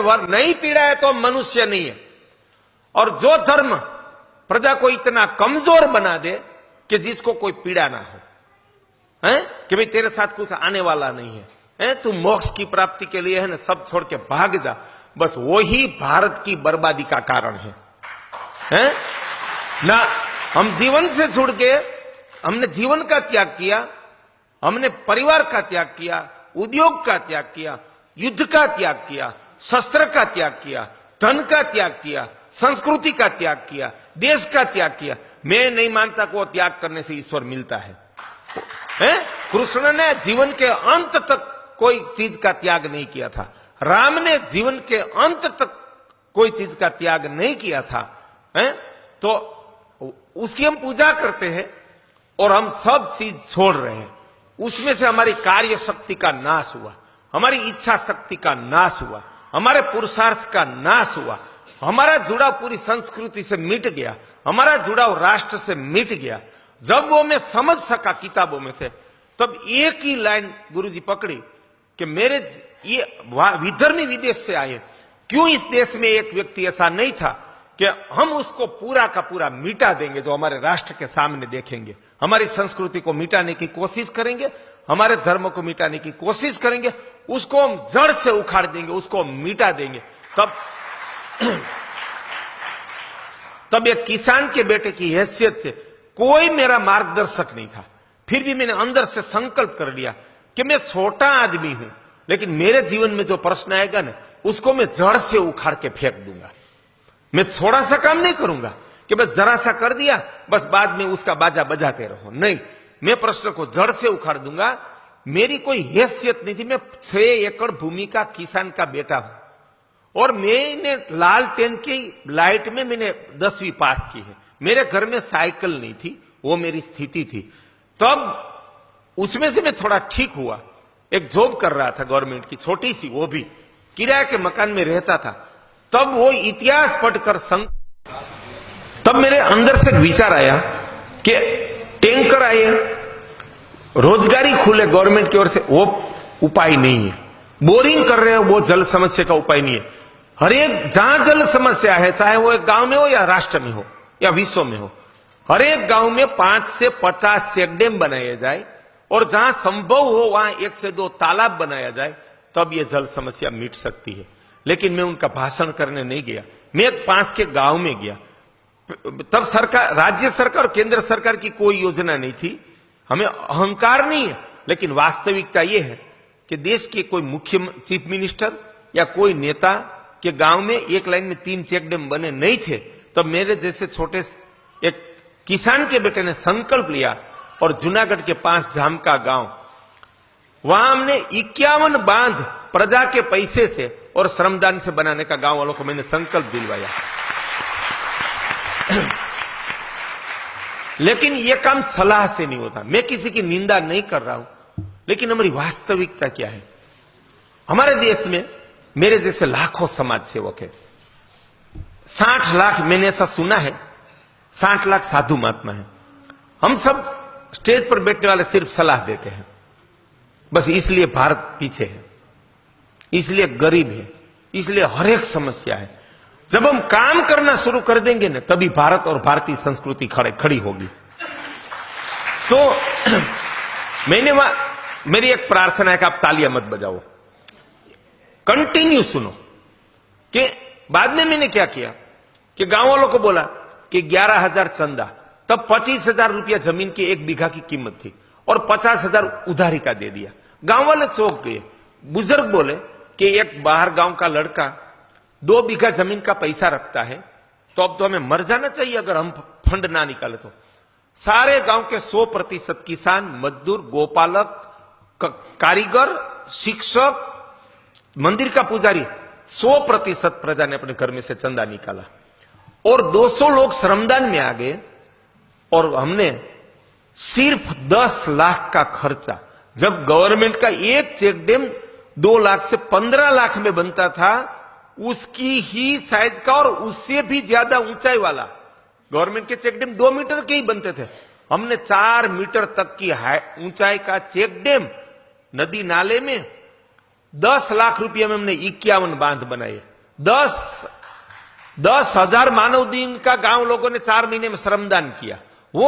नहीं पीड़ा है तो मनुष्य नहीं है। और जो धर्म प्रजा को इतना कमजोर बना दे कि जिसको कोई पीड़ा ना हो, है कि भाई तेरे साथ कुछ आने वाला नहीं है, तू मोक्ष की प्राप्ति के लिए है ना सब छोड़ के भाग जा, बस वही भारत की बर्बादी का कारण है ना। हम जीवन से जुड़ के हमने जीवन का त्याग किया, हमने परिवार का त्याग किया, उद्योग का त्याग किया, युद्ध का त्याग किया, शस्त्र का त्याग किया, धन का त्याग किया, संस्कृति का त्याग किया, देश का त्याग किया। मैं नहीं मानता कि वो त्याग करने से ईश्वर मिलता है। कृष्ण ने जीवन के अंत तक कोई चीज का त्याग नहीं किया था, राम ने जीवन के अंत तक कोई चीज का त्याग नहीं किया था। तो उसकी हम पूजा करते हैं और हम सब चीज छोड़ रहे हैं। उसमें से हमारी कार्य शक्ति का नाश हुआ, हमारी इच्छा शक्ति का नाश हुआ, हमारे पुरुषार्थ का नाश हुआ, हमारा जुड़ाव पूरी संस्कृति से मिट गया, हमारा जुड़ाव राष्ट्र से मिट गया। जब वो मैं समझ सका किताबों में से, तब एक ही लाइन गुरुजी पकड़ी कि मेरे ये विधर्मी विदेश से आए, क्यों इस देश में एक व्यक्ति ऐसा नहीं था कि हम उसको पूरा का पूरा मिटा देंगे, जो हमारे राष्ट्र के सामने देखेंगे, हमारी संस्कृति को मिटाने की कोशिश करेंगे, हमारे धर्म को मिटाने की कोशिश करेंगे, उसको हम जड़ से उखाड़ देंगे, उसको मिटा देंगे। तब एक किसान के बेटे की हैसियत से कोई मेरा मार्गदर्शक नहीं था, फिर भी मैंने अंदर से संकल्प कर लिया कि मैं छोटा आदमी हूं, लेकिन मेरे जीवन में जो प्रश्न आएगा ना, उसको मैं जड़ से उखाड़ के फेंक दूंगा। मैं थोड़ा सा काम नहीं करूंगा कि बस जरा सा कर दिया, बस बाद में उसका बाजा बजाते रहो, नहीं, मैं प्रश्न को जड़ से उखाड़ दूंगा। मेरी कोई हैसियत नहीं थी, मैं 6 एकड़ भूमि का किसान का बेटा हूं और मैंने लालटेन की लाइट में मैंने 10वीं पास की है। मेरे घर में साइकिल नहीं थी, वो मेरी स्थिति थी। तब उसमें से मैं थोड़ा ठीक हुआ, एक जॉब कर रहा था गवर्नमेंट की, छोटी सी, वो भी किराए के मकान में रहता था। तब वो इतिहास पढ़कर तब मेरे अंदर से एक विचार आया कि टैंकर आए, रोजगारी खुले गवर्नमेंट की ओर से, वो उपाय नहीं है। बोरिंग कर रहे हो, वो जल समस्या का उपाय नहीं है। हर एक जहां जल समस्या है, चाहे वो एक गांव में हो या राष्ट्र में हो या विश्व में हो, हर एक गांव में 5 से 50 चेक डैम बनाया जाए और जहां संभव हो वहां 1 से 2 तालाब बनाया जाए, तब ये जल समस्या मिट सकती है। लेकिन मैं उनका भाषण करने नहीं गया, मैं एक पास के गांव में गया। तब सरकार, राज्य सरकार और केंद्र सरकार की कोई योजना नहीं थी। हमें अहंकार नहीं है, लेकिन वास्तविकता यह है कि देश के कोई मुख्य चीफ मिनिस्टर या कोई नेता के गांव में एक लाइन में 3 चेक डैम बने नहीं थे। तब मेरे जैसे छोटे एक किसान के बेटे ने संकल्प लिया और जूनागढ़ के पास जाम का गांव, वहां हमने 51 बांध प्रजा के पैसे से और श्रमदान से बनाने का गांव वालों को मैंने संकल्प दिलवाया। लेकिन यह काम सलाह से नहीं होता। मैं किसी की निंदा नहीं कर रहा हूं, लेकिन हमारी वास्तविकता क्या है? हमारे देश में मेरे जैसे लाखों समाज सेवक है, 60 लाख, मैंने ऐसा सुना है, 60 लाख साधु महात्मा है। हम सब स्टेज पर बैठने वाले सिर्फ सलाह देते हैं, बस इसलिए भारत पीछे है, इसलिए गरीब है, इसलिए हर एक समस्या है। जब हम काम करना शुरू कर देंगे ना, तभी भारत और भारतीय संस्कृति खड़ी होगी। तो मेरी एक प्रार्थना है कि आप तालियां मत बजाओ, कंटिन्यू सुनो। कि बाद में मैंने क्या किया कि गांव वालों को बोला कि 11,000 चंदा, तब 25,000 रुपया जमीन की 1 बीघा की कीमत थी और 50,000 उधारी का दे दिया। गांव वाले चौंक गए। बुजुर्ग बोले कि एक बाहर गांव का लड़का 2 बीघा जमीन का पैसा रखता है, तो अब तो हमें मर जाना चाहिए अगर हम फंड ना निकाले तो। सारे गांव के 100% किसान, मजदूर, गोपालक, कारीगर, शिक्षक, मंदिर का पुजारी, 100% प्रजा ने अपने घर में से चंदा निकाला और 200 लोग श्रमदान में आ गए और हमने सिर्फ 10 लाख का खर्चा, जब गवर्नमेंट का एक चेक डैम 2 लाख से 15 लाख में बनता था, उसकी ही साइज का और उससे भी ज्यादा ऊंचाई वाला, गवर्नमेंट के चेक डैम 2 मीटर के ही बनते थे, हमने 4 मीटर तक की ऊंचाई का चेक डैम नदी नाले में 10 लाख रुपया में हमने 51 बांध बनाए। 10,000 मानव दिन का गांव लोगों ने 4 महीने में श्रमदान किया।